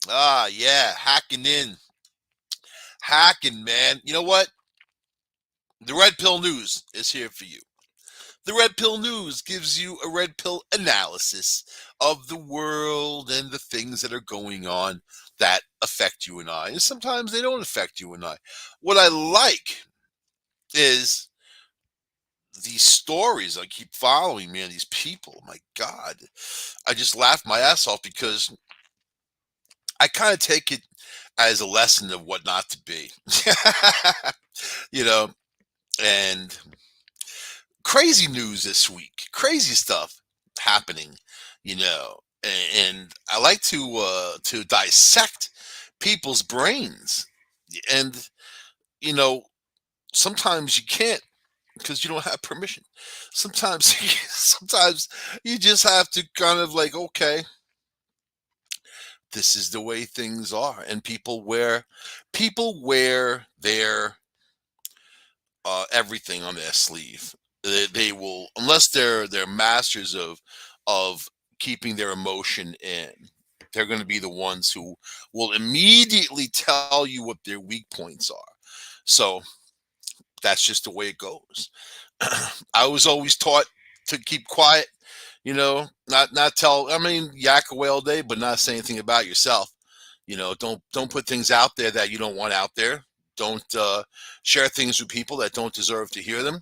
Yeah, hacking in. Hacking, man. You know what? The Red Pill News is here for you. The Red Pill News gives you a red pill analysis of the world and the things that are going on that affect you and I. And sometimes they don't affect you and I. What I like is these stories I keep following, man, these people. My God. I just laugh my ass off because I kind of take it as a lesson of what not to be. you know, and crazy news this week, crazy stuff happening, and I like to dissect people's brains, and you know sometimes you can't because you don't have permission. Sometimes, sometimes you just have to kind of like, okay, this is the way things are, and people wear their everything on their sleeve. They will, unless they're masters of keeping their emotion in. They're going to be the ones who will immediately tell you what their weak points are. So that's just the way it goes. I was always taught to keep quiet, not tell. I mean, yak away all day, but not say anything about yourself. Don't put things out there that you don't want out there. Don't share things with people that don't deserve to hear them.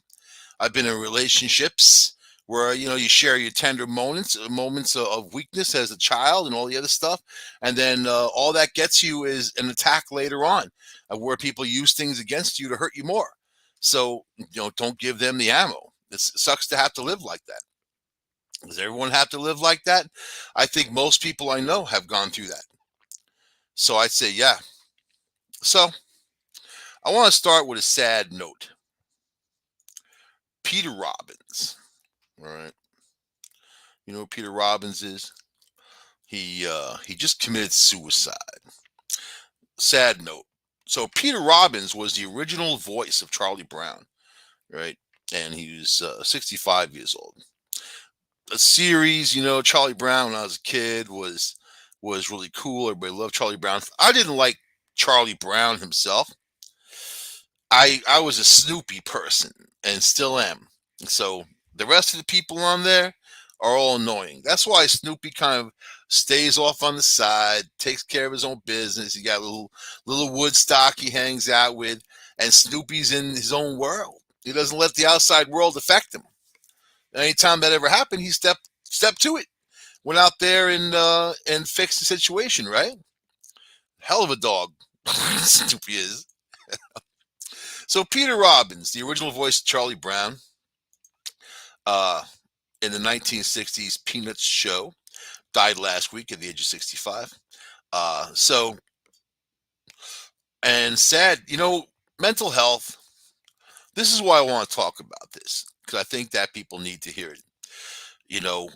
I've been in relationships where you share your tender moments of weakness as a child, and all the other stuff, and then all that gets you is an attack later on, where people use things against you to hurt you more. So don't give them the ammo. It sucks to have to live like that. Does everyone have to live like that? I think most people I know have gone through that. So I'd say, yeah. So I want to start with a sad note. Peter Robbins. All right. You know who Peter Robbins is? He just committed suicide. Sad note. So Peter Robbins was the original voice of Charlie Brown, right? And he was 65 years old. A series, Charlie Brown when I was a kid was really cool. Everybody loved Charlie Brown. I didn't like Charlie Brown himself. I was a Snoopy person and still am. So the rest of the people on there are all annoying. That's why Snoopy kind of stays off on the side, takes care of his own business. He got a little Woodstock he hangs out with, and Snoopy's in his own world. He doesn't let the outside world affect him. Anytime that ever happened, he stepped to it, went out there and fixed the situation. Right? Hell of a dog, Snoopy is. So Peter Robbins, the original voice of Charlie Brown, uh, in the 1960s Peanuts show, died last week at the age of 65. So, and sad, mental health. This is why I want to talk about this, because I think that people need to hear it. You know,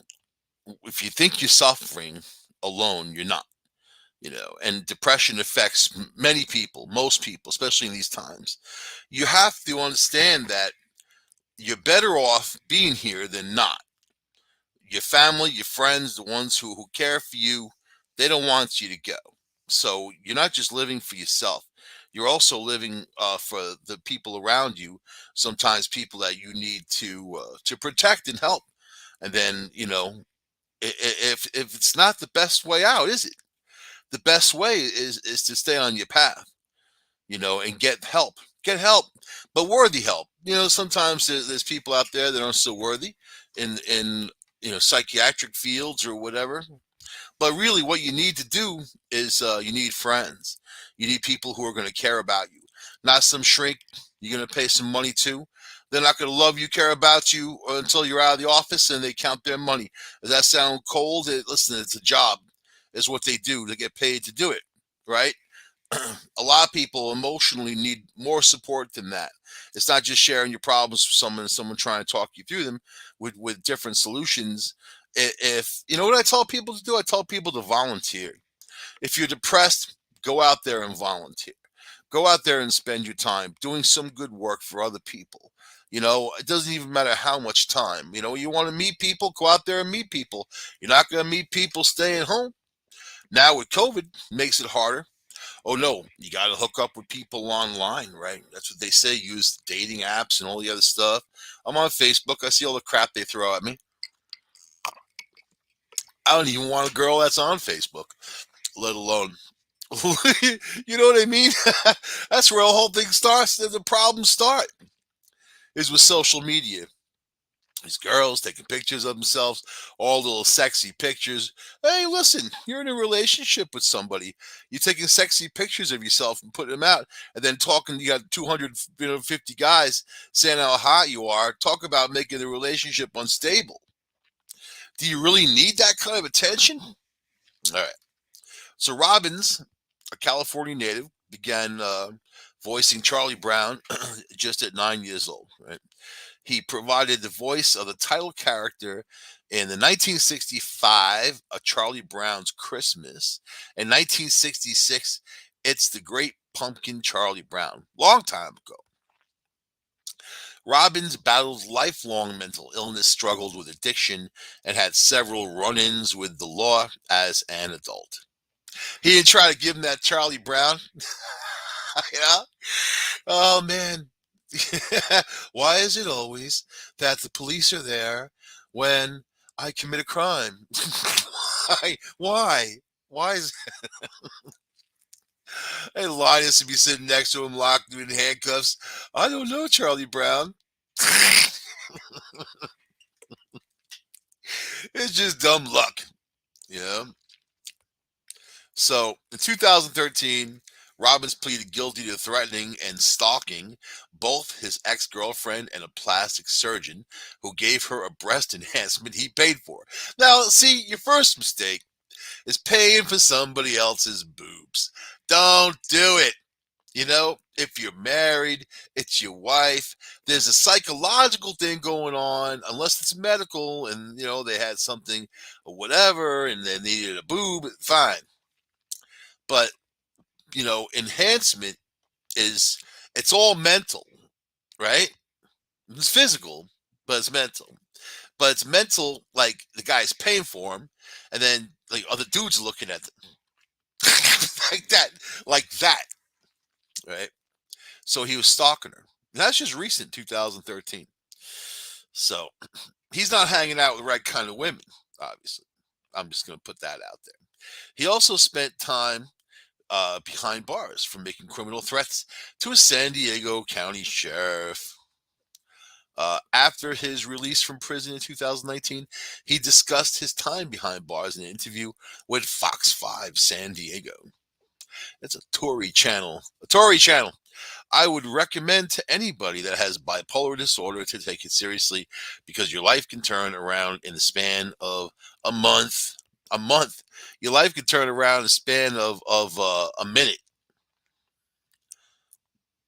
if you think you're suffering alone, you're not. And depression affects many people, most people, especially in these times. You have to understand that you're better off being here than not. Your family, your friends, the ones who care for you, they don't want you to go. So you're not just living for yourself. You're also living for the people around you. Sometimes people that you need to protect and help. And then if it's not the best way out, is it? The best way is to stay on your path, and get help. Get help, but worthy help. Sometimes there's people out there that aren't so worthy in psychiatric fields or whatever. But really, what you need to do is you need friends. You need people who are going to care about you, not some shrink you're going to pay some money to. They're not going to love you, care about you until you're out of the office and they count their money. Does that sound cold? Listen, it's a job. Is what they do to get paid to do it, right? A lot of people emotionally need more support than that. It's not just sharing your problems with someone trying to talk you through them with different solutions. If you know what I tell people to do, I tell people to volunteer. If you're depressed, go out there and volunteer. Go out there and spend your time doing some good work for other people. It doesn't even matter how much time. You want to meet people, go out there and meet people. You're not going to meet people staying home. Now with COVID, makes it harder. Oh no, you got to hook up with people online, right? That's what they say. Use dating apps and all the other stuff. I'm on Facebook. I see all the crap they throw at me. I don't even want a girl that's on Facebook, let alone. You know what I mean? That's where the whole thing starts. The problems start is with social media. These girls taking pictures of themselves, all little sexy pictures. Hey, listen, you're in a relationship with somebody. You're taking sexy pictures of yourself and putting them out, and then talking. You got 250 guys saying how hot you are. Talk about making the relationship unstable. Do you really need that kind of attention? All right. So Robbins, a California native, began voicing Charlie Brown just at 9 years old. Right? He provided the voice of the title character in the 1965 A Charlie Brown's Christmas. In 1966, It's the Great Pumpkin Charlie Brown. Long time ago. Robbins battled lifelong mental illness, struggled with addiction, and had several run ins with the law as an adult. He didn't try to give him that Charlie Brown. Yeah. Oh, man. Why is it always that the police are there when I commit a crime? Why? Why? Why is hey, Linus to be sitting next to him, locked in handcuffs? I don't know, Charlie Brown. It's just dumb luck, you know. So in 2013, Robbins pleaded guilty to threatening and stalking both his ex girlfriend and a plastic surgeon who gave her a breast enhancement he paid for. Now, see, your first mistake is paying for somebody else's boobs. Don't do it. You know, if you're married, it's your wife. There's a psychological thing going on, unless it's medical and, you know, they had something or whatever and they needed a boob, fine. But enhancement is it's all mental, right? It's physical, but it's mental. But it's mental, like the guy's paying for him, and then like other dudes looking at them like that, right? So he was stalking her. And that's just recent, 2013. So he's not hanging out with the right kind of women, obviously. I'm just going to put that out there. He also spent time behind bars for making criminal threats to a San Diego County sheriff. After his release from prison in 2019, he discussed his time behind bars in an interview with Fox 5 San Diego. It's a Tory channel. A Tory channel. I would recommend to anybody that has bipolar disorder to take it seriously because your life can turn around in the span of a month. A month. Your life can turn around in the span of a minute.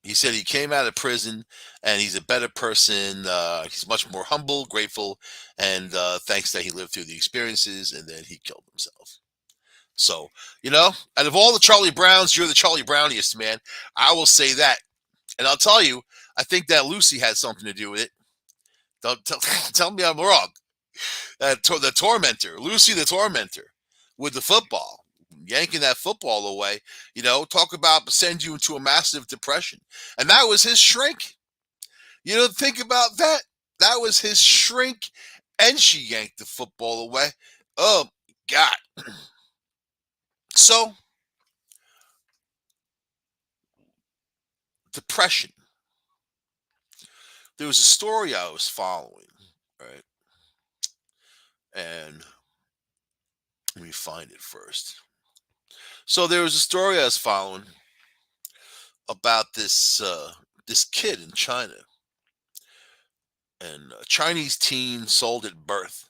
He said he came out of prison and he's a better person. He's much more humble, grateful, and thanks that he lived through the experiences and then he killed himself. So, out of all the Charlie Browns, you're the Charlie Browniest, man. I will say that. And I'll tell you, I think that Lucy had something to do with it. Don't tell me I'm wrong. The tormentor, Lucy the tormentor, with the football, yanking that football away. Talk about send you into a massive depression, and that was his shrink. Think about that. That was his shrink, and she yanked the football away. Oh God. So depression. There was a story I was following, right? And let me find it first. So there was a story I was following about this kid in China, and a Chinese teen sold at birth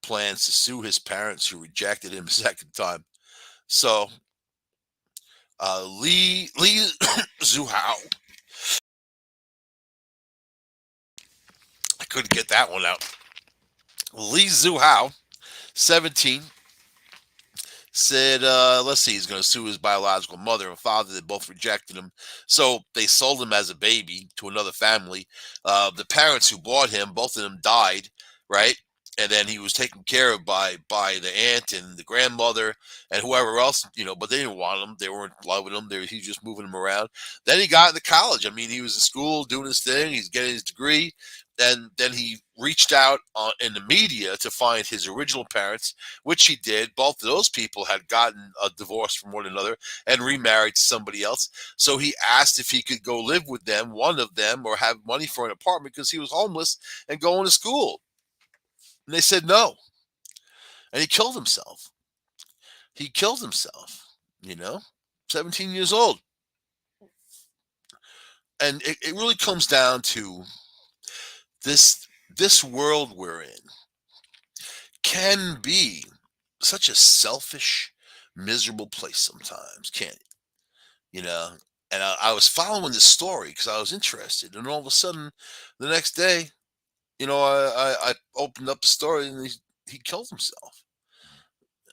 plans to sue his parents who rejected him a second time. So Li Zuhao, I couldn't get that one out. Li Zuhao, 17, said, let's see, he's going to sue his biological mother and father. They both rejected him. So they sold him as a baby to another family. The parents who bought him, both of them died, right? and then he was taken care of by the aunt and the grandmother and whoever else, but they didn't want him. They weren't loving him. He was just moving him around. Then he got into college. I mean, he was in school doing his thing. He's getting his degree. And then he reached out in the media to find his original parents, which he did. Both of those people had gotten a divorce from one another and remarried to somebody else. So he asked if he could go live with them, one of them, or have money for an apartment because he was homeless and going to school. And they said no. And he killed himself. He killed himself, you know, 17 years old. And it really comes down to this world we're in can be such a selfish, miserable place sometimes, can't it? You know? And I was following this story because I was interested. And all of a sudden, the next day, I opened up the story and he killed himself.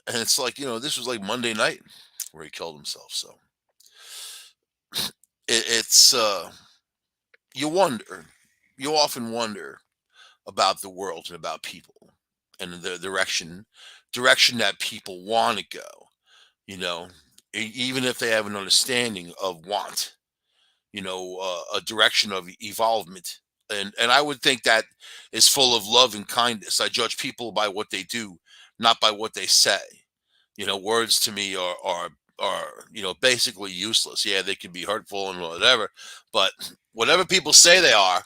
And it's like, this was like Monday night where he killed himself. So it's you wonder, you often wonder about the world and about people and the direction that people want to go, you know, even if they have an understanding of want, a direction of evolvement. And I would think that is full of love and kindness. I judge people by what they do, not by what they say. Words to me are basically useless. Yeah, they can be hurtful and whatever, but whatever people say they are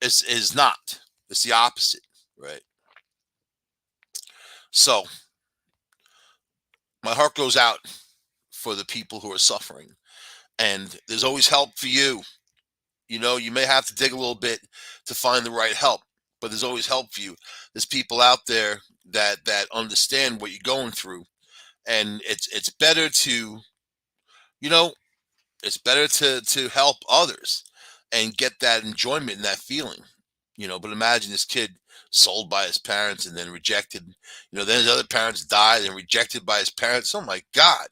is not. It's the opposite, right? So my heart goes out for the people who are suffering, and there's always help for you. You may have to dig a little bit to find the right help, but there's always help for you. There's people out there that understand what you're going through, and it's better to, you know, it's better to help others and get that enjoyment and that feeling. But imagine this kid sold by his parents and then rejected. Then his other parents died and rejected by his parents. Oh my God.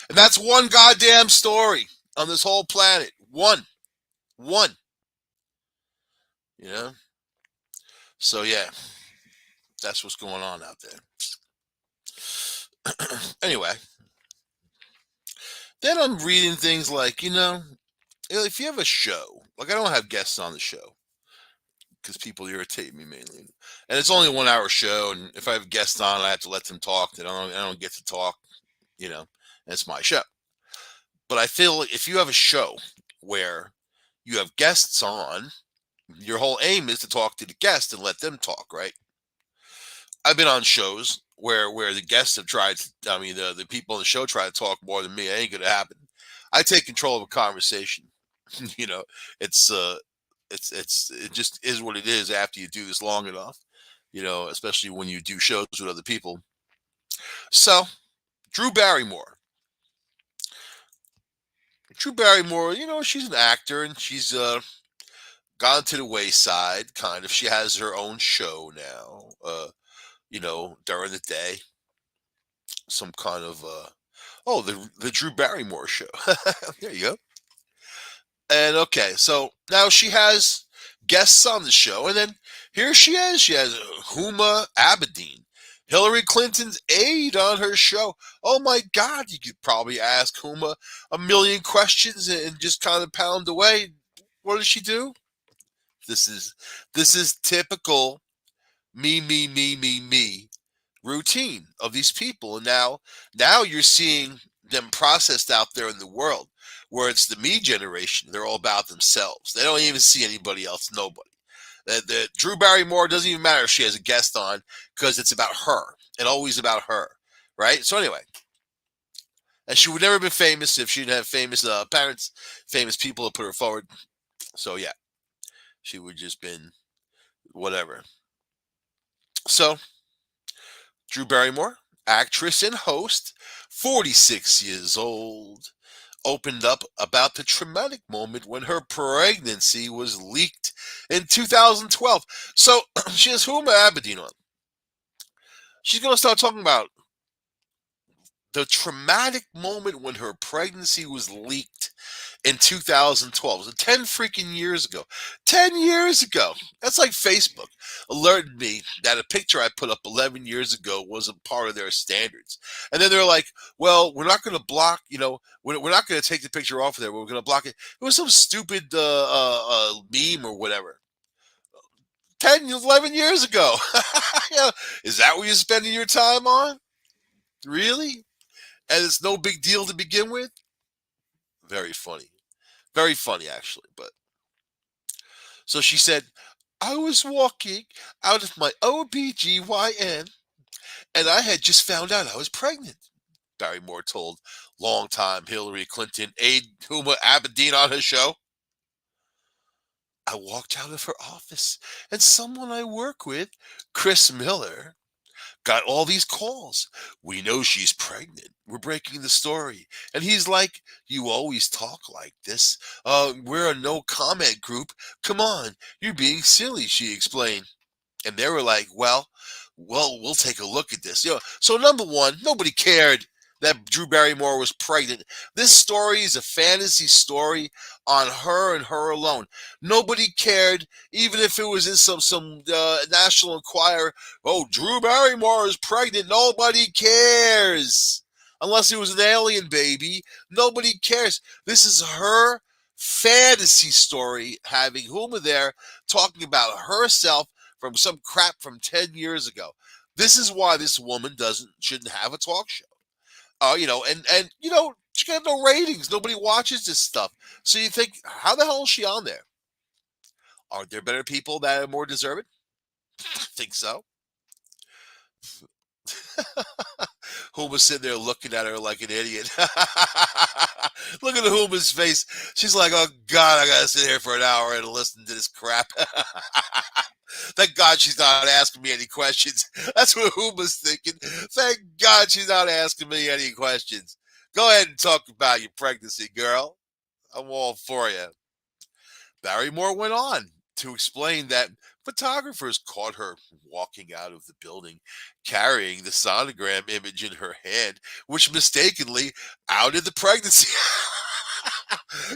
And that's one goddamn story on this whole planet. One. You know? So yeah, that's what's going on out there. Anyway, then I'm reading things like, if you have a show, like I don't have guests on the show because people irritate me mainly. And it's only a 1 hour show. And if I have guests on, I have to let them talk. Then I don't get to talk, and it's my show. But I feel like if you have a show where you have guests on, your whole aim is to talk to the guest and let them talk, right? I've been on shows where the guests have tried to, I mean, the people on the show try to talk more than me. It ain't gonna happen. I take control of a conversation. you know, it's it just is what it is after you do this long enough. Especially when you do shows with other people. So Drew Barrymore. Drew Barrymore, she's an actor and she's gone to the wayside, kind of. She has her own show now, during the day. Some kind of, the Drew Barrymore show. There you go. And okay, so now she has guests on the show. And then here she is. She has Huma Abedin, Hillary Clinton's aide on her show. Oh my God, you could probably ask Huma a million questions and just kind of pound away. What does she do? This is typical me routine of these people. And now you're seeing them processed out there in the world where it's the me generation. They're all about themselves. They don't even see anybody else, nobody. The Drew Barrymore doesn't even matter if she has a guest on because it's about her and always about her, right? So anyway, and she would never have been famous if she didn't have famous parents, famous people to put her forward. So yeah, she would just been whatever. So Drew Barrymore, actress and host, 46 years old, opened up about the traumatic moment when her pregnancy was leaked in 2012. So she has Huma Abedin on. She's going to start talking about the traumatic moment when her pregnancy was leaked in 2012. So 10 freaking years ago. 10 years ago. That's like Facebook alerted me that a picture I put up 11 years ago wasn't part of their standards. And then they're like, well, we're not going to block, we're not going to take the picture off of there. We're going to block it. It was some stupid meme or whatever. 10, 11 years ago. Yeah. Is that what you're spending your time on? Really? And it's no big deal to begin with? Very funny. Very funny, actually. But so she said, I was walking out of my OBGYN and I had just found out I was pregnant. Barrymore told longtime Hillary Clinton aide Huma Abedin on her show. I walked out of her office and someone I work with, Chris Miller, got all these calls. We know she's pregnant. We're breaking the story. And he's like, you always talk like this. We're a no comment group. Come on, you're being silly, she explained. And they were like, well, we'll take a look at this. So number one, nobody cared that Drew Barrymore was pregnant. This story is a fantasy story on her and her alone. Nobody cared, even if it was in some National Enquirer. Oh, Drew Barrymore is pregnant. Nobody cares. Unless it was an alien baby. Nobody cares. This is her fantasy story, having Huma there talking about herself from some crap from 10 years ago. This is why this woman shouldn't have a talk show. She got no ratings. Nobody watches this stuff. So you think, how the hell is she on there? Aren't there better people that are more deserving? I think so. Huma's sitting there looking at her like an idiot. Look at Huma's face. She's like, oh, God, I got to sit here for an hour and listen to this crap. Thank God she's not asking me any questions. That's what Huma's thinking. Thank God she's not asking me any questions. Go ahead and talk about your pregnancy, girl. I'm all for you. Barrymore went on to explain that photographers caught her walking out of the building carrying the sonogram image in her hand, which mistakenly outed the pregnancy.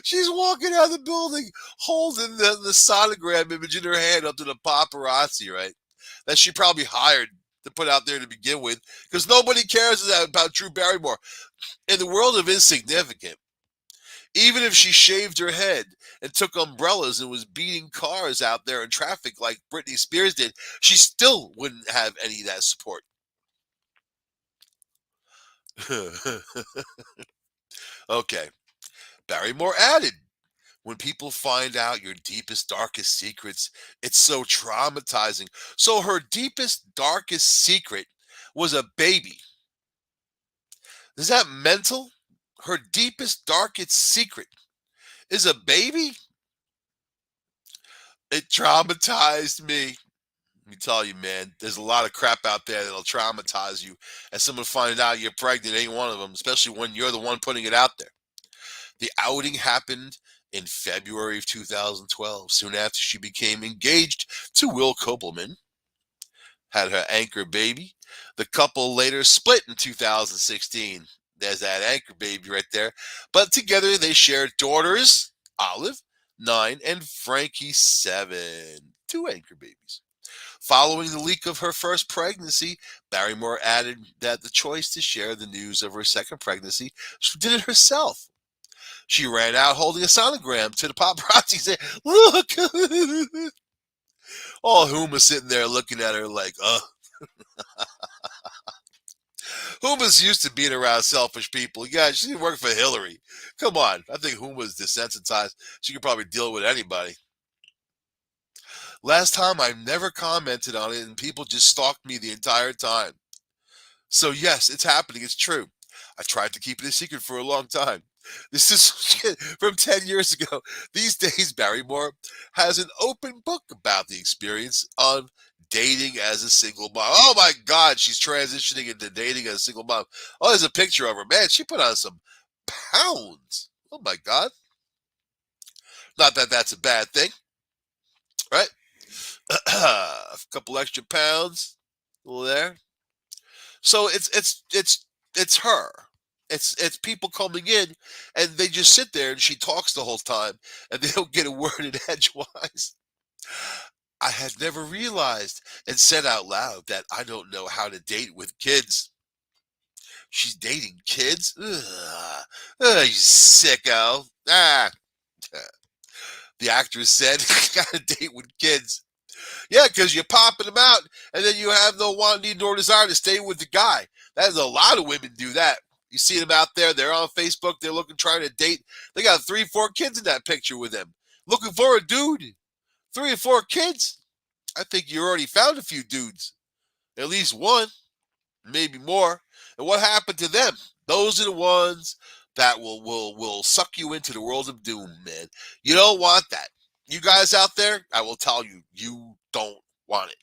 She's walking out of the building holding the sonogram image in her hand up to the paparazzi, right? That she probably hired to put out there to begin with, because nobody cares about Drew Barrymore. In the world of insignificant, even if she shaved her head and took umbrellas and was beating cars out there in traffic like Britney Spears did, she still wouldn't have any of that support. Okay. Barrymore added, when people find out your deepest, darkest secrets, it's so traumatizing. So her deepest, darkest secret was a baby. Is that mental? Her deepest, darkest secret is a baby? It traumatized me. Let me tell you, man, there's a lot of crap out there that'll traumatize you. And someone finding out you're pregnant ain't one of them, especially when you're the one putting it out there. The outing happened in February of 2012, soon after she became engaged to Will Kopelman, had her anchor baby. The couple later split in 2016. There's that anchor baby right there. But together they shared daughters, Olive, 9, and Frankie, 7. Two anchor babies. Following the leak of her first pregnancy, Barrymore added that the choice to share the news of her second pregnancy, she did it herself. She ran out holding a sonogram to the paparazzi saying, look! All Huma sitting there looking at her like, Huma's used to being around selfish people. Yeah, she didn't work for Hillary. Come on. I think Huma's desensitized. She could probably deal with anybody. Last time I never commented on it and people just stalked me the entire time. So yes, it's happening. It's true. I tried to keep it a secret for a long time. This is from 10 years ago. These days, Barrymore has an open book about the experience of dating as a single mom. Oh my God, she's transitioning into dating as a single mom. Oh, there's a picture of her. Man, she put on some pounds. Oh my God. Not that that's a bad thing, right? A couple extra pounds there. So it's her. It's people coming in, and they just sit there, and she talks the whole time, and they don't get a word in edgewise. I had never realized and said out loud that I don't know how to date with kids. She's dating kids? Ugh. Ugh, you sicko. Ah. The actress said, gotta date with kids. Yeah, because you're popping them out, and then you have no want, need, nor desire to stay with the guy. That is a lot of women do that. You see them out there, they're on Facebook, they're looking, trying to date. They got 3, 4 kids in that picture with them. Looking for a dude. 3 or 4 kids. I think you already found a few dudes. At least one, maybe more. And what happened to them? Those are the ones that will suck you into the world of doom, man. You don't want that. You guys out there, I will tell you, you don't want it.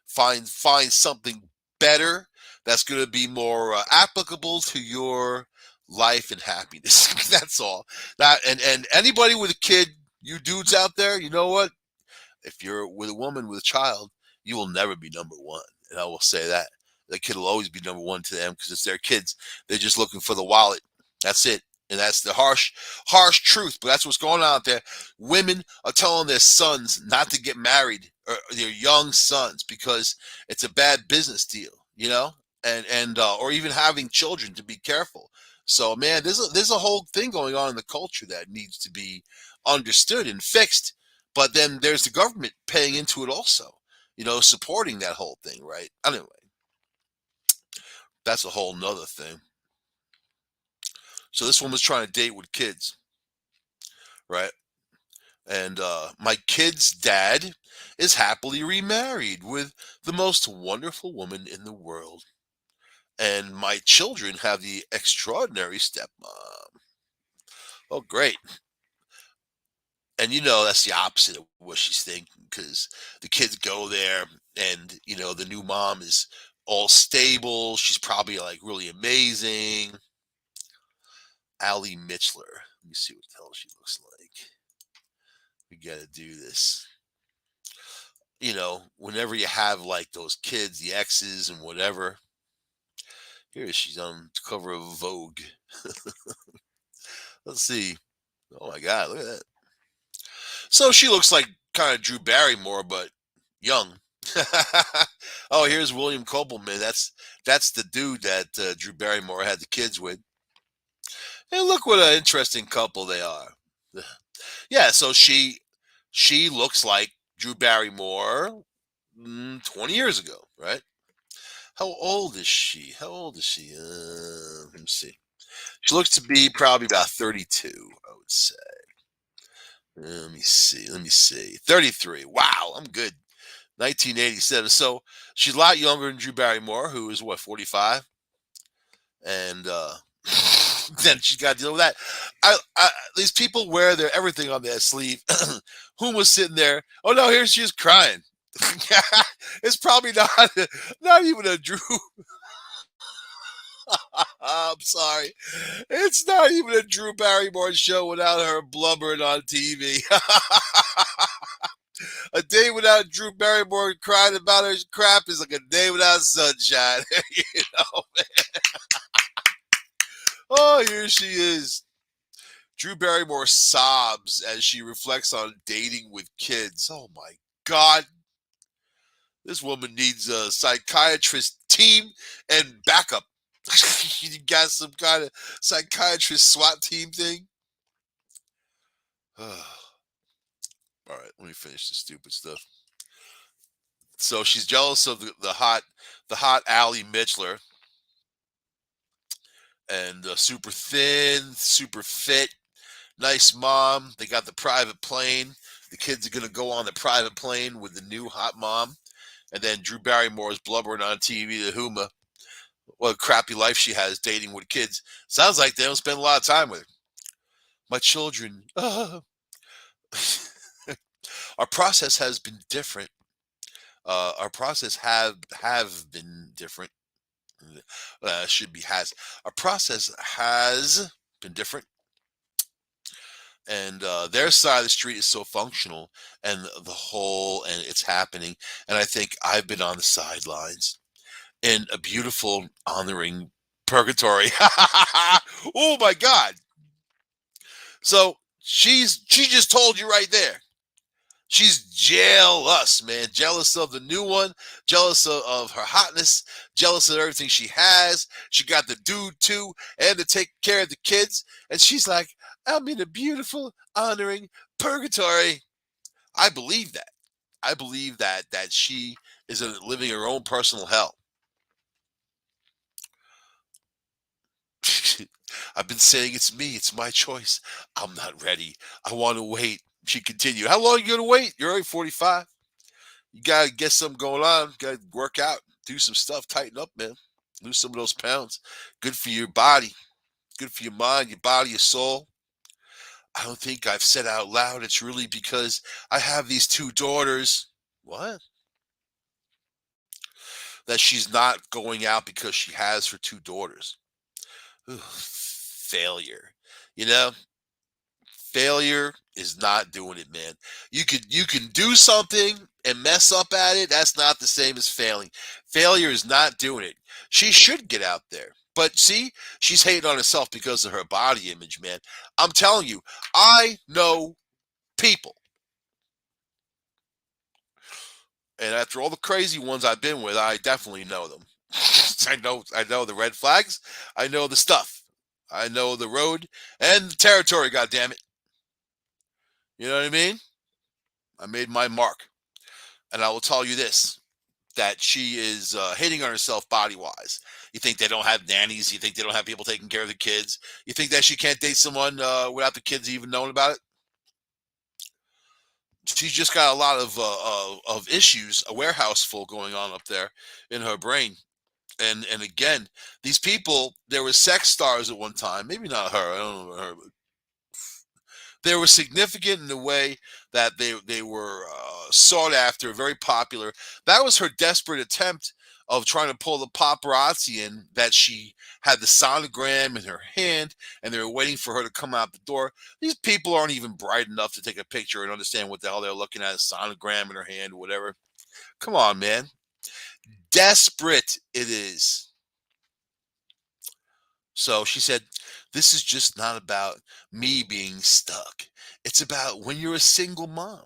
Find something better that's going to be more applicable to your life and happiness. That's all. That and anybody with a kid, you dudes out there, you know what? If you're with a woman with a child, you will never be number one. And I will say that. The kid will always be number one to them because it's their kids. They're just looking for the wallet. That's it. And that's the harsh truth. But that's what's going on out there. Women are telling their sons not to get married, or their young sons, because it's a bad business deal, you know, and or even having children, to be careful. So, man, there's a whole thing going on in the culture that needs to be understood and fixed. But then there's the government paying into it also, you know, supporting that whole thing, right? Anyway, that's a whole nother thing. So this woman's trying to date with kids, right? And my kid's dad is happily remarried with the most wonderful woman in the world. And my children have the extraordinary stepmom. Oh, great. And you know, that's the opposite of what she's thinking, because the kids go there, and you know, the new mom is all stable. She's probably like really amazing. Allie Mitchler. Let me see what the hell she looks like. We gotta do this. You know, whenever you have like those kids, the exes and whatever. Here she's on the cover of Vogue. Let's see. Oh my God, look at that. So she looks like kind of Drew Barrymore, but young. Oh, here's William Kopelman. That's the dude that Drew Barrymore had the kids with. Hey, look what an interesting couple they are. Yeah, so she looks like Drew Barrymore 20 years ago, right? How old is she? How old is she? Let me see. She looks to be probably about 32, I would say. Let me see. Let me see. 33. Wow, I'm good. 1987. So she's a lot younger than Drew Barrymore, who is what, 45? And then she's got to deal with that. These people wear their everything on their sleeve. Who was sitting there? Oh no, here she is crying. It's probably not even a Drew. I'm sorry. It's not even a Drew Barrymore show without her blubbering on TV. A day without Drew Barrymore crying about her crap is like a day without sunshine. You know, man. Oh, here she is. Drew Barrymore sobs as she reflects on dating with kids. Oh my God. This woman needs a psychiatrist team and backup. You got some kind of psychiatrist SWAT team thing? All right, let me finish the stupid stuff. So she's jealous of the hot Allie Mitchler, and super thin, super fit, nice mom. They got the private plane. The kids are gonna go on the private plane with the new hot mom, and then Drew Barrymore is blubbering on TV to Huma. What a crappy life she has dating with kids. Sounds like they don't spend a lot of time with her. My children. Our process has been different. Our process have been different. Should be has. Our process has been different, and their side of the street is so functional, and and it's happening. And I think I've been on the sidelines in a beautiful, honoring purgatory. Oh my God. So she just told you right there. She's jealous, man. Jealous of the new one, jealous of her hotness, jealous of everything she has. She got the dude too, and to take care of the kids. And she's like, I'm in a beautiful, honoring purgatory. I believe that. I believe that she is living her own personal hell. I've been saying it's me, it's my choice. I'm not ready. I want to wait. She continued. How long are you gonna wait? You're already 45. You gotta get something going on. You gotta work out, do some stuff, tighten up, man. Lose some of those pounds. Good for your body. Good for your mind, your body, your soul. I don't think I've said out loud. It's really because I have these two daughters. What? That she's not going out because she has her two daughters. Ugh, failure. You know, failure is not doing it, man. You can do something and mess up at it. That's not the same as failing. Failure is not doing it. She should get out there. But see, she's hating on herself because of her body image, man. I'm telling you, I know people. And after all the crazy ones I've been with, I definitely know them. I know the red flags. I know the stuff. I know the road and the territory, God damn it. You know what I mean? I made my mark. And I will tell you this, that she is hating on herself body wise. You think they don't have nannies? You think they don't have people taking care of the kids? You think that she can't date someone without the kids even knowing about it? She's just got a lot of issues, a warehouse full going on up there in her brain. And again, these people, there were sex stars at one time. Maybe not her. I don't know her. But they were significant in the way that they were sought after, very popular. That was her desperate attempt of trying to pull the paparazzi in. That she had the sonogram in her hand, and they were waiting for her to come out the door. These people aren't even bright enough to take a picture and understand what the hell they're looking at. A sonogram in her hand, or whatever. Come on, man. Desperate it is. So she said, this is just not about me being stuck. It's about when you're a single mom.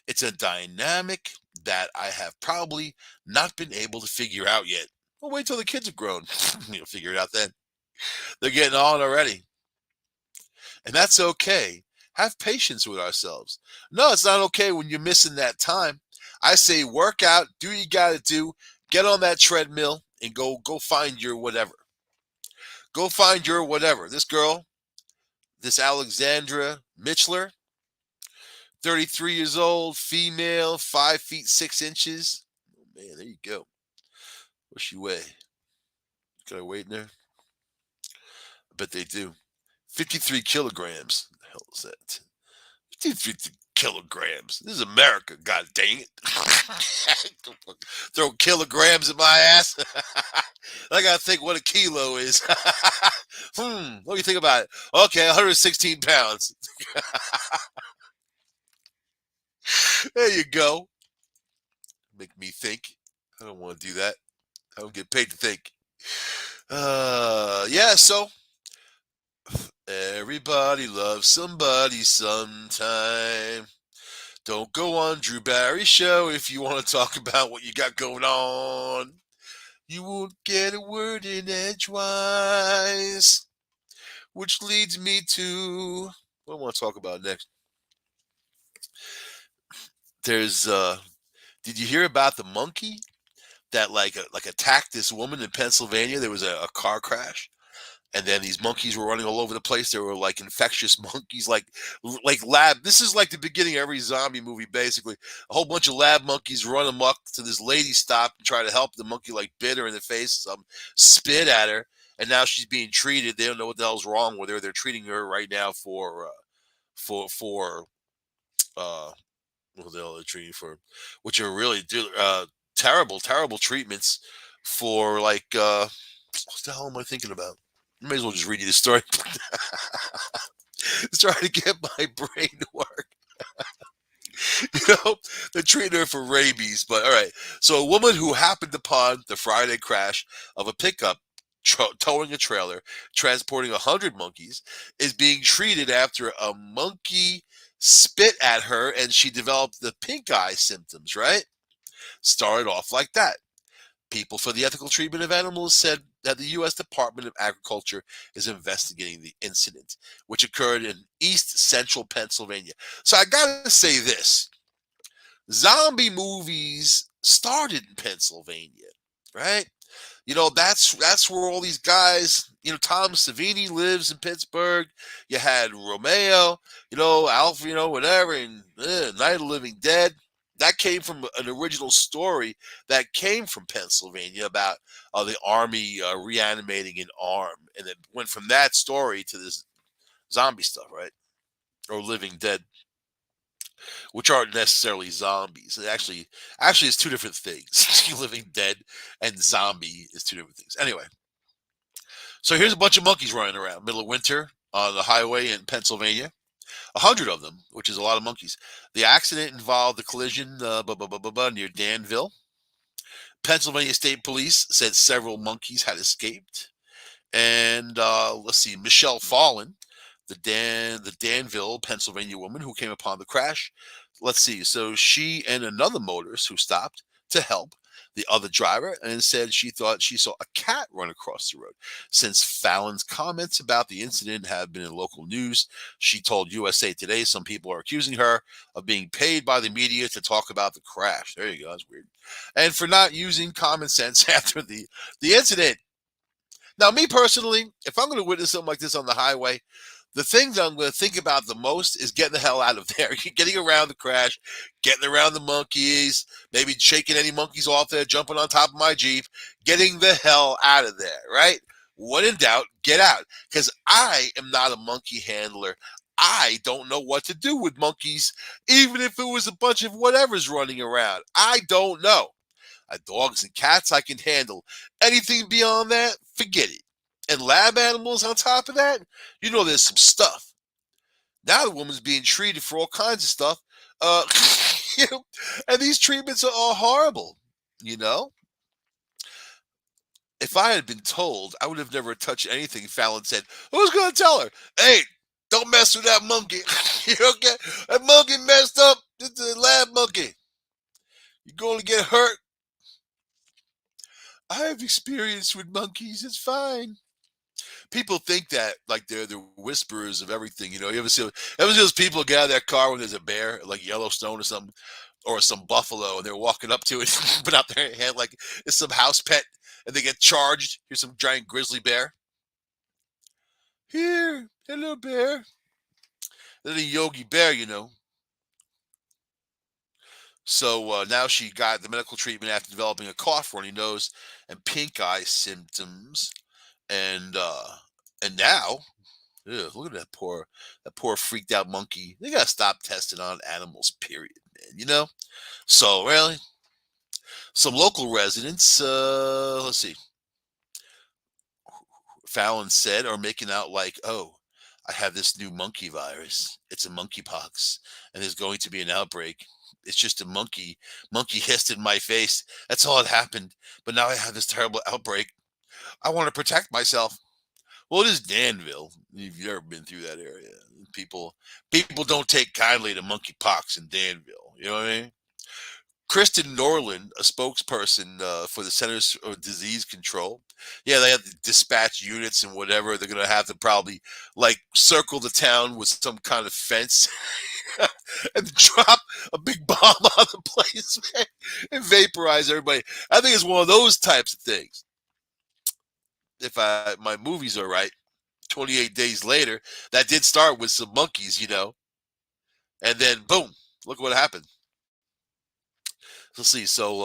It's a dynamic that I have probably not been able to figure out yet. Well, wait till the kids are grown. You'll figure it out then. They're getting on already. And that's okay. Have patience with ourselves. No, it's not okay when you're missing that time. I say work out, do what you got to do, get on that treadmill, and go find your whatever. Go find your whatever. This girl, this Alexandra Mitchler, 33 years old, female, 5 feet 6 inches. Oh, man, there you go. What's she weigh? Got a weight in there? I bet they do. 53 kilograms. What the hell is that? 53 kilograms. This is America, god dang it. Throw kilograms in my ass. I gotta think what a kilo is. What do you think about it? Okay, 116 pounds. There you go. Make me think. I don't want to do that. I don't get paid to think. Yeah, so everybody loves somebody sometime. Don't go on Drew Barry's show if you want to talk about what you got going on. You won't get a word in edgewise. Which leads me to what I want to talk about next. There's did you hear about the monkey that like attacked this woman in Pennsylvania? There was a car crash, and then these monkeys were running all over the place. They were like infectious monkeys, like lab. This is like the beginning of every zombie movie, basically. A whole bunch of lab monkeys run amok to this lady stop and try to help. The monkey like bit her in the face, spit at her, and now she's being treated. They don't know what the hell's wrong with her. They're treating her right now for what the hell they're treating for, which are really terrible treatments for what the hell am I thinking about? I may as well just read you the story. It's trying to get my brain to work. They're treating her for rabies. But all right. So a woman who happened upon the Friday crash of a pickup towing a trailer transporting 100 monkeys, is being treated after a monkey spit at her and she developed the pink eye symptoms, right? Started off like that. People for the Ethical Treatment of Animals said that the U.S. Department of Agriculture is investigating the incident, which occurred in East Central Pennsylvania. So I got to say this: zombie movies started in Pennsylvania, right? That's where all these guys, Tom Savini lives in Pittsburgh. You had Romeo, Alpha, whatever, and Night of the Living Dead. That came from an original story that came from Pennsylvania about the army reanimating an arm, and it went from that story to this zombie stuff, right? Or Living Dead, which aren't necessarily zombies. Actually, it's two different things. Living Dead and zombie is two different things. Anyway, so here's a bunch of monkeys running around middle of winter on the highway in Pennsylvania. 100 of them, which is a lot of monkeys. The accident involved the collision near Danville. Pennsylvania State Police said several monkeys had escaped. And let's see, Michelle Fallon, the Danville, Pennsylvania woman who came upon the crash. Let's see. So she and another motorist who stopped to help the other driver and said she thought she saw a cat run across the road. Since Fallon's comments about the incident have been in local news, she told USA Today some people are accusing her of being paid by the media to talk about the crash. There you go. That's weird. And for not using common sense after the incident. Now, me personally, if I'm going to witness something like this on the highway, the thing that I'm going to think about the most is getting the hell out of there. Getting around the crash, getting around the monkeys, maybe shaking any monkeys off there, jumping on top of my Jeep, getting the hell out of there, right? When in doubt, get out. Because I am not a monkey handler. I don't know what to do with monkeys, even if it was a bunch of whatever's running around. I don't know. Dogs and cats I can handle. Anything beyond that, forget it. And lab animals on top of that, there's some stuff. Now the woman's being treated for all kinds of stuff. Uh, and these treatments are all horrible. You know, if I had been told, I would have never touched anything. Fallon said, "Who's going to tell her? Hey, don't mess with that monkey. You don't get that monkey messed up. This is a lab monkey. You're going to get hurt. I have experience with monkeys. It's fine." People think that like they're the whisperers of everything. You ever see those people get out of their car when there's a bear, like Yellowstone or something, or some buffalo, and they're walking up to it, put out their hand like it's some house pet, and they get charged. Here's some giant grizzly bear. Here, hello bear. Then a Yogi Bear. So now she got the medical treatment after developing a cough, runny nose, and pink eye symptoms, and now, ugh, look at that poor freaked out monkey. They gotta stop testing on animals, period, man. So really, some local residents, let's see, Fallon said, are making out like, oh, I have this new monkey virus. It's a monkeypox, and there's going to be an outbreak. It's just a monkey. Monkey hissed in my face. That's all that happened. But now I have this terrible outbreak. I want to protect myself. Well, it is Danville. If you've ever been through that area, people don't take kindly to monkeypox in Danville. You know what I mean? Kristen Norland, a spokesperson for the Centers for Disease Control, yeah, they have to dispatch units and whatever. They're gonna have to probably like circle the town with some kind of fence and drop a big bomb on the place, man, and vaporize everybody. I think it's one of those types of things. If my movies are right, 28 days later, that did start with some monkeys, and then boom, look what happened. Let's see. So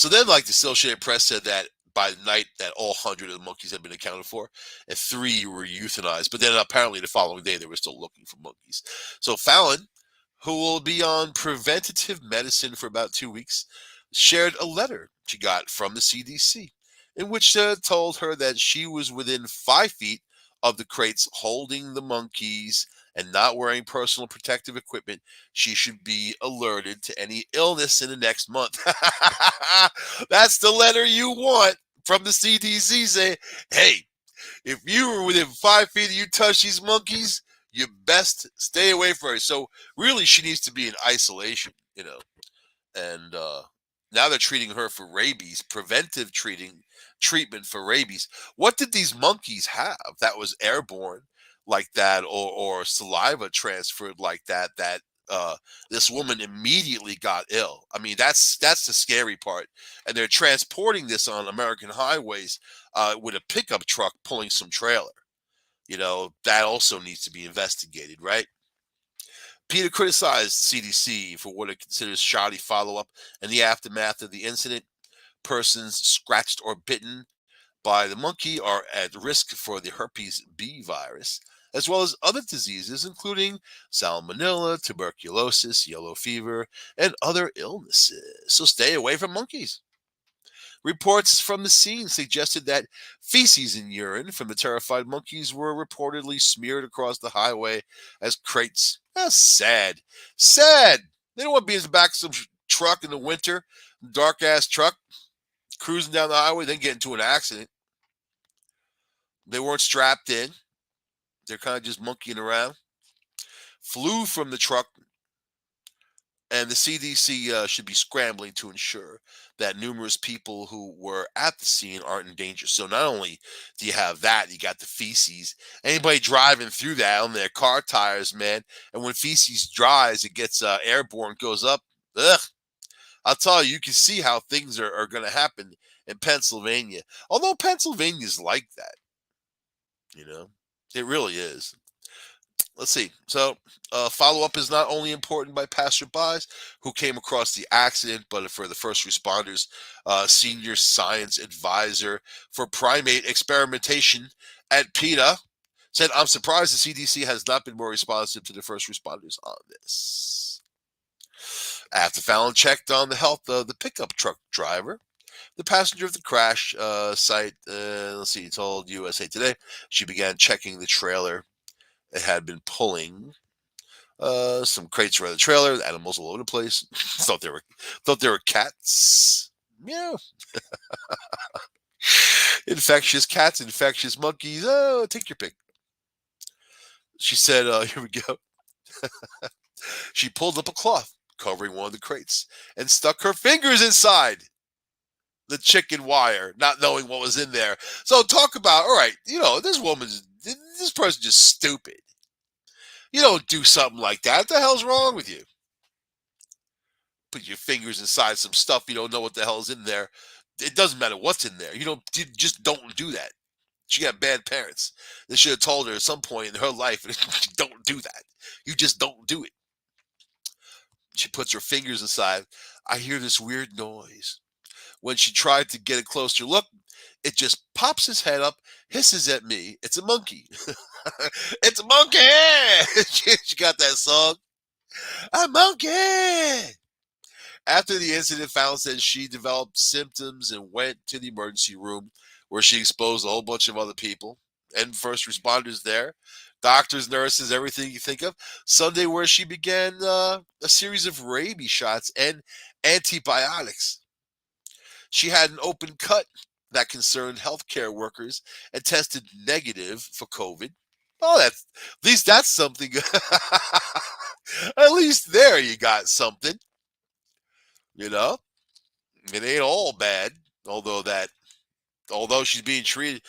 then, like the Associated Press said that by the night that all 100 of the monkeys had been accounted for, and 3 were euthanized. But then apparently the following day they were still looking for monkeys. So Fallon, who will be on preventative medicine for about 2 weeks, shared a letter she got from the CDC, in which told her that she was within 5 feet of the crates holding the monkeys and not wearing personal protective equipment. She should be alerted to any illness in the next month. That's the letter you want. from the CDC saying, hey, if you were within 5 feet of you touch these monkeys, you best stay away from her. So really, she needs to be in isolation, And now they're treating her for rabies, preventive treatment for rabies. What did these monkeys have that was airborne like that, or saliva transferred like that? Uh, this woman immediately got ill. I mean, that's the scary part. And they're transporting this on American highways with a pickup truck pulling some trailer. That also needs to be investigated, right? Peter criticized CDC for what it considers shoddy follow up in the aftermath of the incident. Persons scratched or bitten by the monkey are at risk for the herpes B virus, as well as other diseases, including salmonella, tuberculosis, yellow fever, and other illnesses. So stay away from monkeys. Reports from the scene suggested that feces and urine from the terrified monkeys were reportedly smeared across the highway as crates. That's sad. Sad. They don't want to be in the back of some truck in the winter, dark ass truck, cruising down the highway, then get into an accident. They weren't strapped in. They're kind of just monkeying around. Flew from the truck, and the CDC should be scrambling to ensure that numerous people who were at the scene aren't in danger. So not only do you have that, you got the feces. Anybody driving through that on their car tires, man, and when feces dries, it gets airborne, goes up. Ugh. I'll tell you, you can see how things are going to happen in Pennsylvania. Although Pennsylvania's like that, you know, it really is. Let's see. So, follow up is not only important by passerbys who came across the accident, but for the first responders. Senior science advisor for primate experimentation at PETA said, I'm surprised the CDC has not been more responsive to the first responders on this. After Fallon checked on the health of the pickup truck driver, the passenger of the crash site, told USA Today, she began checking the trailer. It had been pulling some crates around the trailer, animals all over the place. thought they were cats. Yeah. Infectious cats, infectious monkeys. Oh, take your pick. She said, here we go. She pulled up a cloth covering one of the crates and stuck her fingers inside the chicken wire, not knowing what was in there. So talk about, all right, this person's just stupid. You don't do something like that. What the hell's wrong with you? Put your fingers inside some stuff you don't know what the hell's in there. It doesn't matter what's in there. You just don't do that. She got bad parents. They should have told her at some point in her life, don't do that. You just don't do it. She puts her fingers inside. I hear this weird noise. When she tried to get a closer look, it just pops his head up, hisses at me. It's a monkey. It's a monkey. She got that song. A monkey. After the incident, Fallon said she developed symptoms and went to the emergency room where she exposed a whole bunch of other people and first responders there, doctors, nurses, everything you think of. Sunday, where she began a series of rabies shots and antibiotics. She had an open cut that concerned healthcare workers and tested negative for COVID. Oh, at least that's something. At least there you got something. You know, it ain't all bad. Although she's being treated,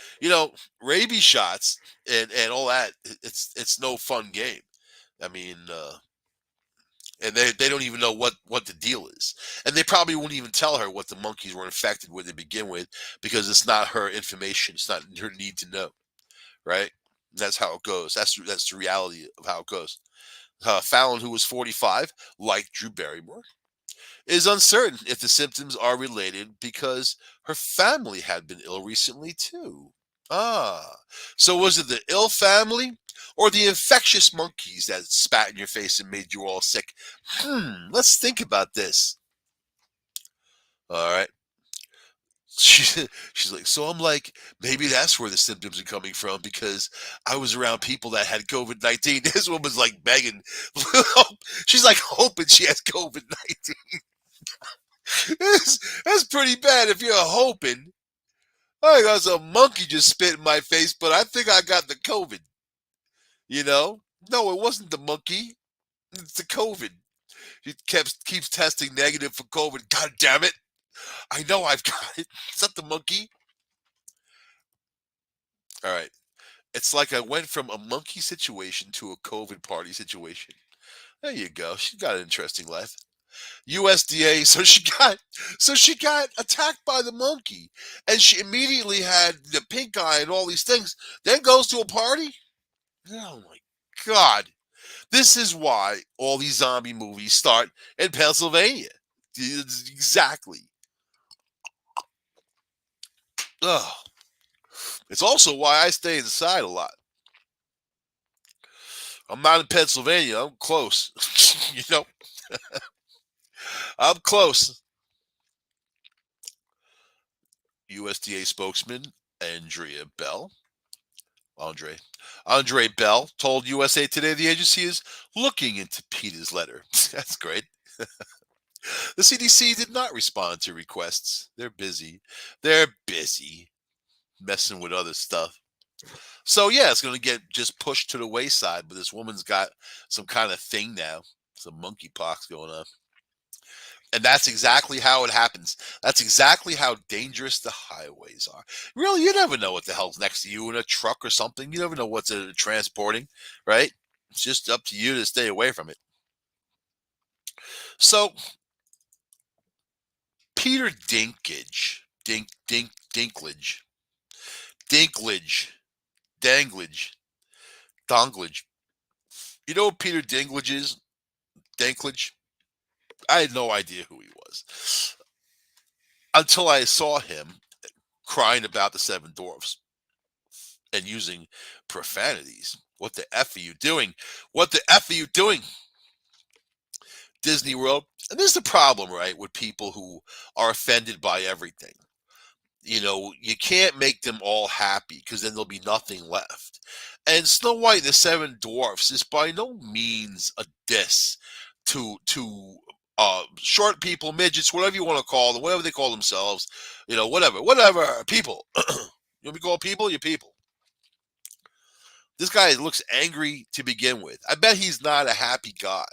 rabies shots and all that. It's no fun game. I mean, and they don't even know what the deal is, and they probably wouldn't even tell her what the monkeys were infected with to begin with because it's not her information. It's not her need to know, right? That's how it goes. That's the reality of how it goes. Fallon, who was 45, like Drew Barrymore, is uncertain if the symptoms are related because her family had been ill recently too. Ah, so was it the ill family or the infectious monkeys that spat in your face and made you all sick? Let's think about this. All right. She's like, so I'm like, maybe that's where the symptoms are coming from because I was around people that had COVID-19. This woman's like begging. She's like hoping she has COVID-19. That's pretty bad if you're hoping. I got some monkey just spit in my face, but I think I got the COVID. You know? No, it wasn't the monkey. It's the COVID. He keeps testing negative for COVID. God damn it! I know I've got it. Is that the monkey? All right. It's like I went from a monkey situation to a COVID party situation. There you go. She got an interesting life. USDA. So she got attacked by the monkey, and she immediately had the pink eye and all these things. Then goes to a party. Oh my God! This is why all these zombie movies start in Pennsylvania. Exactly. Ugh. It's also why I stay inside a lot. I'm not in Pennsylvania. I'm close. I'm close. USDA spokesman Andrea Bell, Andre, Andre Bell told USA Today the agency is looking into Peter's letter. That's great. The CDC did not respond to requests. They're busy. They're busy messing with other stuff. So yeah, it's going to get just pushed to the wayside. But this woman's got some kind of thing now, some monkeypox going on. And that's exactly how it happens. That's exactly how dangerous the highways are. Really, you never know what the hell's next to you in a truck or something. You never know what's transporting, right? It's just up to you to stay away from it. So, Peter Dinklage, Donglage. You know what Peter Dinklage is? Dinklage? I had no idea who he was until I saw him crying about the Seven Dwarfs and using profanities. What the F are you doing? What the F are you doing? Disney World. And this is the problem, right, with people who are offended by everything. You can't make them all happy because then there'll be nothing left. And Snow White and the Seven Dwarfs is by no means a diss to short people, midgets, whatever you want to call them, whatever they call themselves, whatever people. You want to be called people? You're people. This guy looks angry to begin with. I bet he's not a happy guy.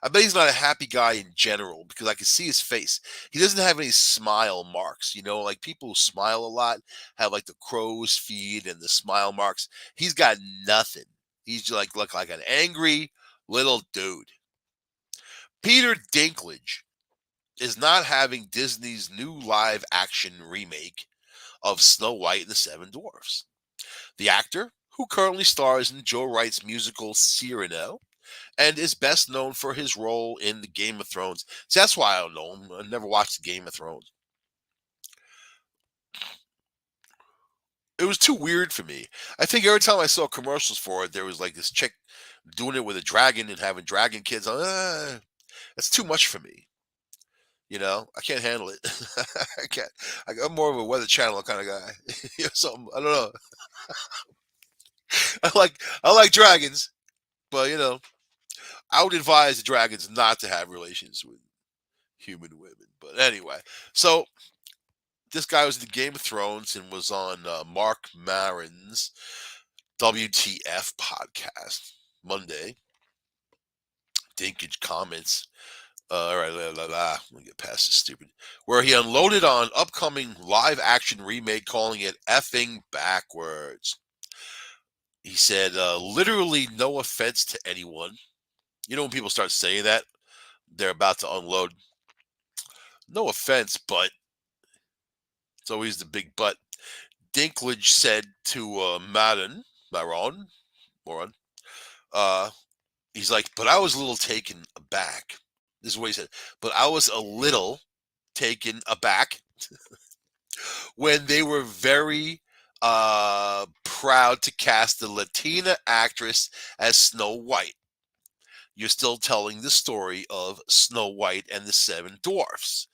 I bet he's not a happy guy in general because I can see his face. He doesn't have any smile marks. Like people who smile a lot have like the crow's feet and the smile marks. He's got nothing. He's like look like an angry little dude. Peter Dinklage is not having Disney's new live action remake of Snow White and the Seven Dwarfs. The actor, who currently stars in Joe Wright's musical Cyrano, and is best known for his role in the Game of Thrones. See, that's why I don't know him. I never watched the Game of Thrones. It was too weird for me. I think every time I saw commercials for it, there was like this chick doing it with a dragon and having dragon kids. That's too much for me. I can't handle it. I can't. I'm more of a Weather Channel kind of guy. Something I don't know. I like dragons, but I would advise the dragons not to have relations with human women. But anyway, so this guy was in the Game of Thrones and was on Mark Maron's WTF podcast Monday. Dinkage comments. All right, let me get past this stupid. Where he unloaded on upcoming live action remake, calling it effing backwards. He said, literally no offense to anyone. When people start saying that, they're about to unload. No offense, but it's always the big but. Dinklage said to Maron, he's like, but I was a little taken aback. This is what he said. But I was a little taken aback when they were very proud to cast the Latina actress as Snow White. You're still telling the story of Snow White and the Seven Dwarfs.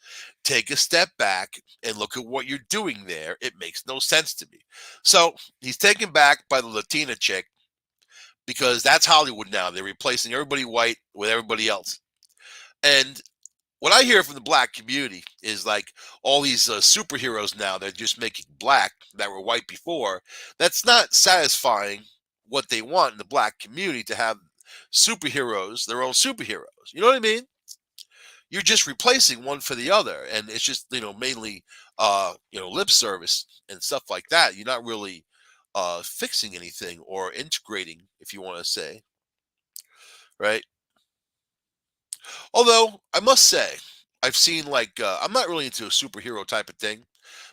Take a step back and look at what you're doing there. It makes no sense to me. So he's taken back by the Latina chick because that's Hollywood now. They're replacing everybody white with everybody else. And what I hear from the black community is like all these superheroes now they're just making black that were white before. That's not satisfying what they want in the black community to have superheroes, their own superheroes. You know what I mean? You're just replacing one for the other, and it's just mainly lip service and stuff like that. You're not really fixing anything or integrating, if you want to say, right? Although I must say, I've seen like I'm not really into a superhero type of thing,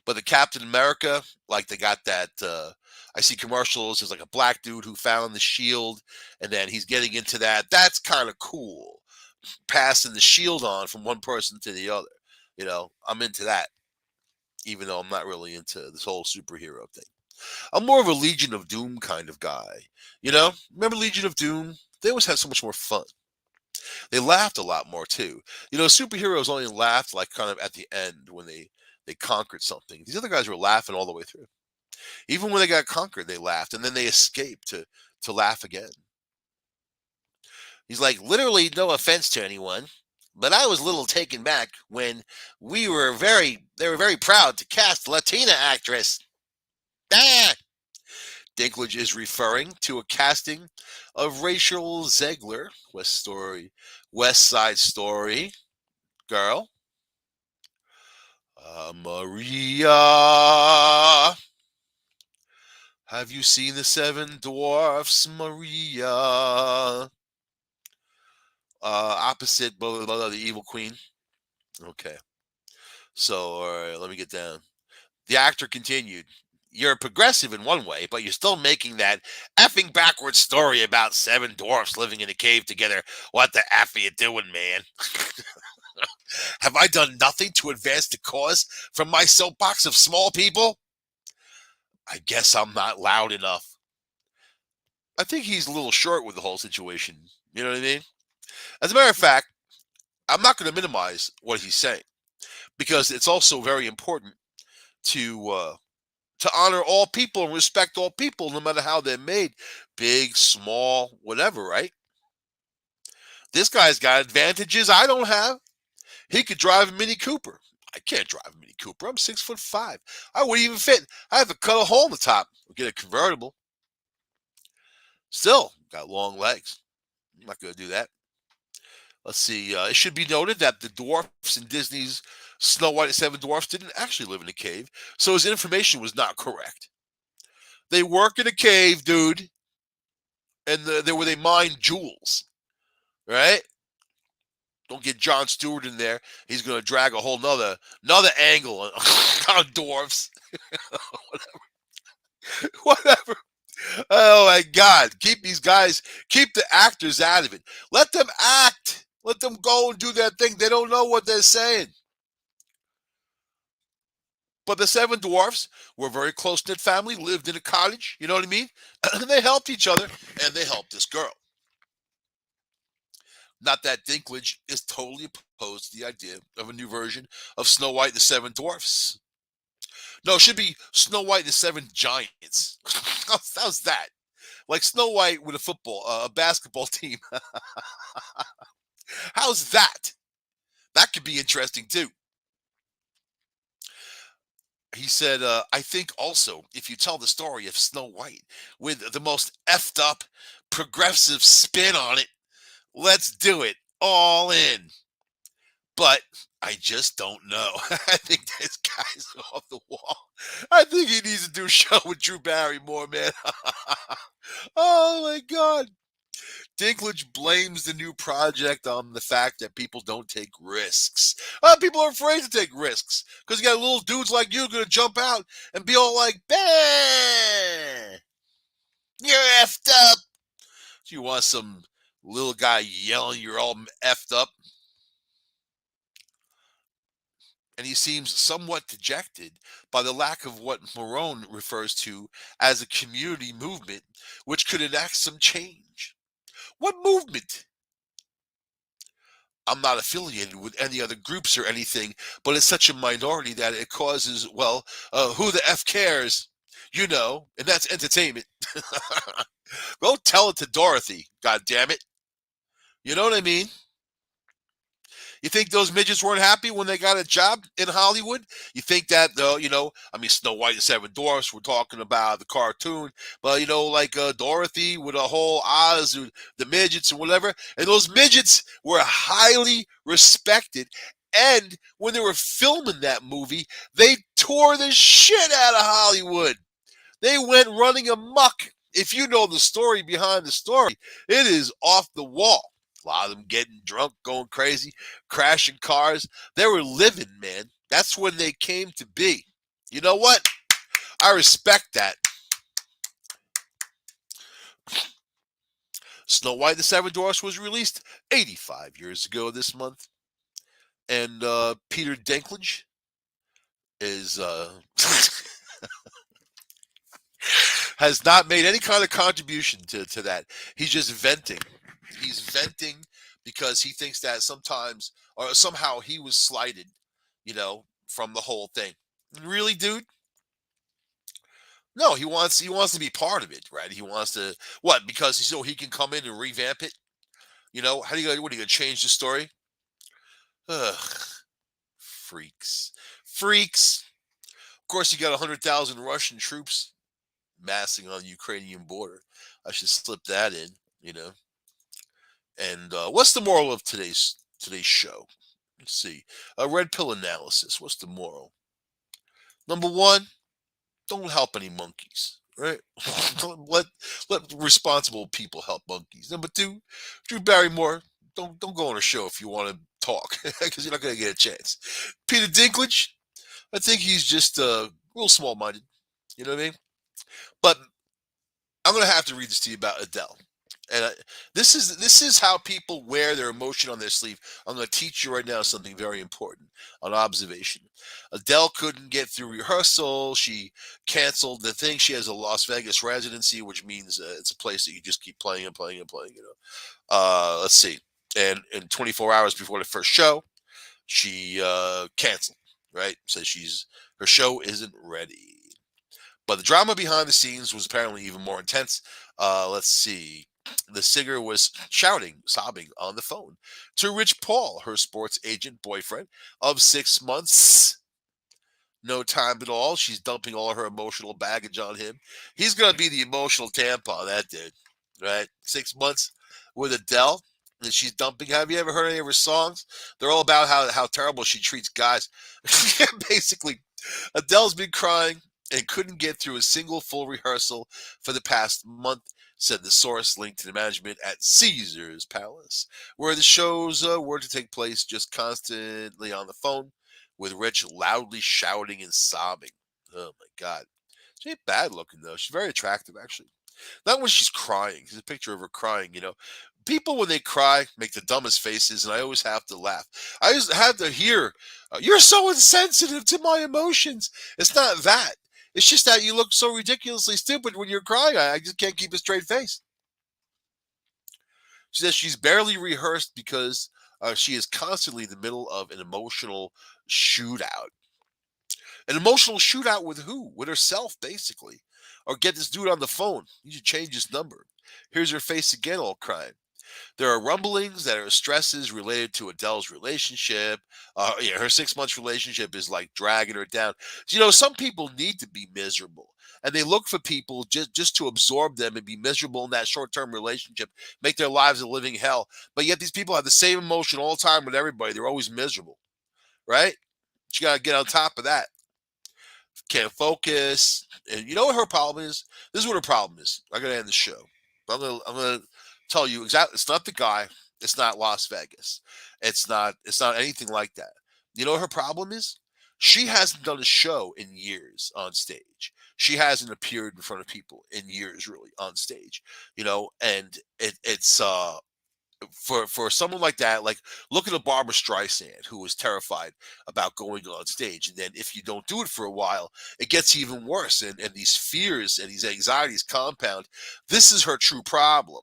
but the Captain America, like they got that. I see commercials. There's like a black dude who found the shield, and then he's getting into that. That's kind of cool, passing the shield on from one person to the other. I'm into that, even though I'm not really into this whole superhero thing. I'm more of a Legion of Doom kind of guy. Remember Legion of Doom? They always had so much more fun. They laughed a lot more too. Superheroes only laughed like kind of at the end when they conquered something. These other guys were laughing all the way through. Even when they got conquered, they laughed, and then they escaped to laugh again. He's like, literally, no offense to anyone, but I was a little taken back when they were very proud to cast Latina actress. Ah! Dinklage is referring to a casting of Rachel Zegler, West Side Story girl. Maria. Have you seen the Seven Dwarfs, Maria? Opposite blah, blah, blah, the evil queen. Okay. So, all right, let me get down. The actor continued. You're progressive in one way, but you're still making that effing backwards story about seven dwarfs living in a cave together. What the F are you doing, man? Have I done nothing to advance the cause from my soapbox of small people? I guess I'm not loud enough. I think he's a little short with the whole situation. You know what I mean? As a matter of fact, I'm not going to minimize what he's saying because it's also very important to honor all people and respect all people, no matter how they're made, big, small, whatever. Right? This guy's got advantages I don't have. He could drive a Mini Cooper. I can't drive a Mini Cooper. I'm 6'5". I wouldn't even fit. I have to cut a hole in the top. Get a convertible. Still got long legs. I'm not going to do that. Let's see. It should be noted that the dwarfs in Disney's Snow White and Seven Dwarfs didn't actually live in a cave, so his information was not correct. They work in a cave, dude, and where they mine jewels, right? Don't get John Stewart in there. He's going to drag a whole another angle on dwarfs. Whatever. Oh my God! Keep the actors out of it. Let them act. Let them go and do their thing. They don't know what they're saying. But the seven dwarfs were a very close-knit family, lived in a cottage, you know what I mean? And they helped each other, and they helped this girl. Not that Dinklage is totally opposed to the idea of a new version of Snow White and the Seven Dwarfs. No, it should be Snow White and the Seven Giants. How's that? Like Snow White with a basketball team. How's that? That could be interesting too. He said, I think also if you tell the story of Snow White with the most effed up progressive spin on it, let's do it all in. But I just don't know. I think this guy's off the wall. I think he needs to do a show with Drew Barrymore, man. Oh my God. Dinklage blames the new project on the fact that people don't take risks. People are afraid to take risks because you got little dudes like you going to jump out and be all like, bah, you're effed up. So you want some little guy yelling you're all effed up? And he seems somewhat dejected by the lack of what Marone refers to as a community movement, which could enact some change. What movement? I'm not affiliated with any other groups or anything, but it's such a minority that it causes, who the F cares? And that's entertainment. Go tell it to Dorothy, God damn it. You know what I mean? You think those midgets weren't happy when they got a job in Hollywood? You think that, I mean, Snow White and Seven Dwarfs, we're talking about the cartoon, but, like Dorothy with a whole Oz, the midgets and whatever, and those midgets were highly respected. And when they were filming that movie, they tore the shit out of Hollywood. They went running amok. If you know the story behind the story, it is off the wall. A lot of them getting drunk, going crazy, crashing cars. They were living, man. That's when they came to be. You know what? I respect that. Snow White and the Seven Dwarfs was released 85 years ago this month. And Peter Dinklage is has not made any kind of contribution to that. He's just venting. He's venting because he thinks that sometimes or somehow he was slighted, from the whole thing. Really, dude? No, he wants to be part of it, right? He wants to what? Because so he can come in and revamp it. How do you what are you gonna change the story? Ugh, freaks, freaks. Of course, you got 100,000 Russian troops massing on the Ukrainian border. I should slip that in, you know. And what's the moral of today's show? Let's see. A red pill analysis. What's the moral? Number one, don't help any monkeys. Right? let let responsible people help monkeys. Number two, Drew Barrymore, don't go on a show if you want to talk because you're not going to get a chance. Peter Dinklage, I think he's just real small minded. You know what I mean? But I'm going to have to read this to you about Adele. And this is how people wear their emotion on their sleeve. I'm going to teach you right now something very important on observation. Adele couldn't get through rehearsal. She canceled the thing. She has a Las Vegas residency, which means it's a place that you just keep playing and playing and playing. Let's see. And in 24 hours before the first show, she canceled. Right, so her show isn't ready. But the drama behind the scenes was apparently even more intense. Let's see. The singer was shouting, sobbing on the phone to Rich Paul, her sports agent boyfriend of 6 months. No time at all. She's dumping all her emotional baggage on him. He's going to be the emotional tampon, that dude. Right? 6 months with Adele. And she's dumping. Have you ever heard any of her songs? They're all about how terrible she treats guys. Basically, Adele's been crying and couldn't get through a single full rehearsal for the past month, said the source linked to the management at Caesar's Palace, where the shows were to take place, just constantly on the phone with Rich loudly shouting and sobbing. Oh my God. She ain't bad looking though. She's very attractive actually. Not when she's crying. There's a picture of her crying. People, when they cry, make the dumbest faces, and I always have to laugh. I just have to hear, you're so insensitive to my emotions. It's not that. It's just that you look so ridiculously stupid when you're crying. I just can't keep a straight face. She says she's barely rehearsed because she is constantly in the middle of an emotional shootout. An emotional shootout with who? With herself, basically. Or get this dude on the phone. You should change his number. Here's her face again, all crying. There are rumblings that are stresses related to Adele's relationship. Yeah, her 6 months relationship is like dragging her down. Some people need to be miserable, and they look for people just to absorb them and be miserable in that short term relationship, make their lives a living hell. But yet these people have the same emotion all the time with everybody. They're always miserable, right? You got to get on top of that. Can't focus. And you know what her problem is? This is what her problem is. I'm gonna end the show. I'm gonna tell you exactly. It's not the guy. It's not Las Vegas. It's not anything like that. You know what her problem is? She hasn't done a show in years on stage. She hasn't appeared in front of people in years, really, on stage. And it's for someone like that, like look at a Barbara Streisand who was terrified about going on stage, and then if you don't do it for a while, it gets even worse, and these fears and these anxieties compound. This is her true problem,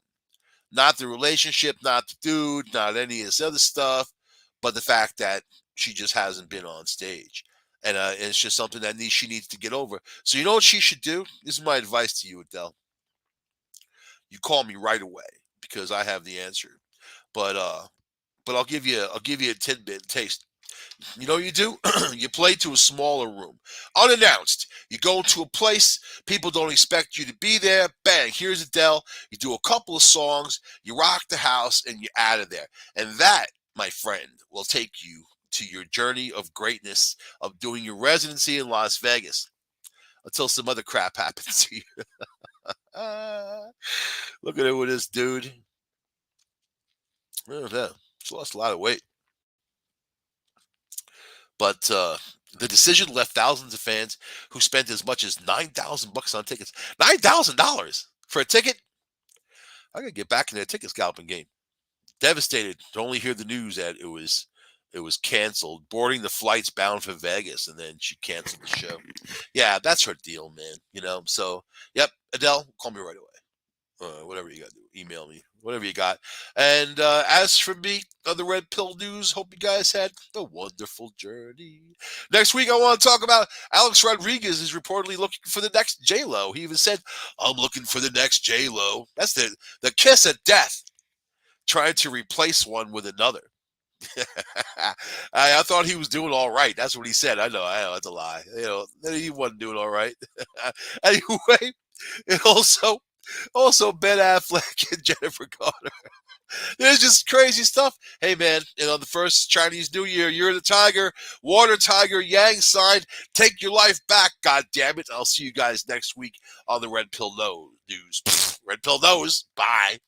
not the relationship, not the dude, not any of this other stuff, but the fact that she just hasn't been on stage, and it's just something that she needs to get over. So you know what she should do? This is my advice to you, Adele. You call me right away because I have the answer. But but I'll give you a tidbit taste. You know what you do? You play to a smaller room. Unannounced. You go into a place, people don't expect you to be there. Bang, here's Adele. You do a couple of songs, you rock the house, and you're out of there. And that, my friend, will take you to your journey of greatness of doing your residency in Las Vegas until some other crap happens to you. Look at it with this dude. Oh, yeah. He's lost a lot of weight. But the decision left thousands of fans who spent as much as $9,000 on tickets. $9,000 for a ticket? I gotta get back in that ticket scalping game. Devastated to only hear the news that it was canceled. Boarding the flights bound for Vegas, and then she canceled the show. Yeah, that's her deal, man. You know. So, yep, Adele, call me right away. Whatever you got to do, email me, whatever you got. And as for me, on the Red Pill News, hope you guys had a wonderful journey. Next week, I want to talk about Alex Rodriguez is reportedly looking for the next J-Lo. He even said, I'm looking for the next J-Lo. That's the kiss of death, trying to replace one with another. I thought he was doing all right. That's what he said. I know, that's a lie. You know, he wasn't doing all right. Anyway, it also Ben Affleck and Jennifer Garner. There's just crazy stuff. Hey, man, and on the first is Chinese New Year. You're the tiger, water tiger, yang sign. Take your life back, God damn it. I'll see you guys next week on the Red Pill News. Red Pill News. Bye.